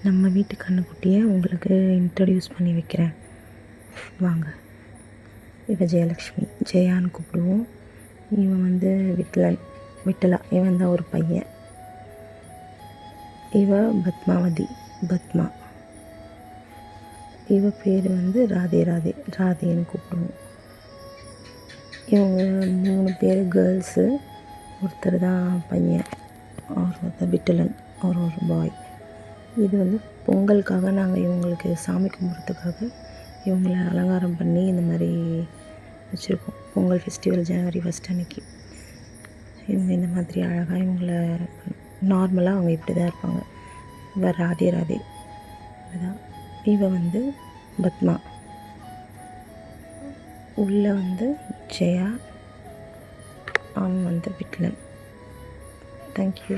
நம்ம வீட்டு கண்ணுக்குட்டியை உங்களுக்கு இன்ட்ரடியூஸ் பண்ணி வைக்கிறேன் வாங்க. இவ ஜெயலக்ஷ்மி, ஜெயான்னு கூப்பிடுவோம். இவன் வந்து விட்டலா, இவன் தான் ஒரு பையன். இவ பத்மாவதி, பத்மா. இவ பேர் வந்து ராதேன்னு கூப்பிடுவோம். இவங்க 3 பேர் கேர்ள்ஸு, ஒருத்தர் தான் பையன், ஒருத்தர் விட்டலன், ஒரு பாய். இது வந்து பொங்கலுக்காக நாங்கள் இவங்களுக்கு சாமி கும்பிட்றதுக்காக இவங்கள அலங்காரம் பண்ணி இந்த மாதிரி வச்சுருக்கோம். பொங்கல் ஃபெஸ்டிவல் ஜனவரி 1 அன்னைக்கு இவங்க இந்த மாதிரி அழகாக இவங்கள நார்மலாக அவங்க இப்படி தான் இருப்பாங்க. இவ ராதே இதுதான். இவ வந்து பத்மா. உள்ளே வந்து ஜெயா, அவன் வந்து விட்லன். தேங்க்யூ.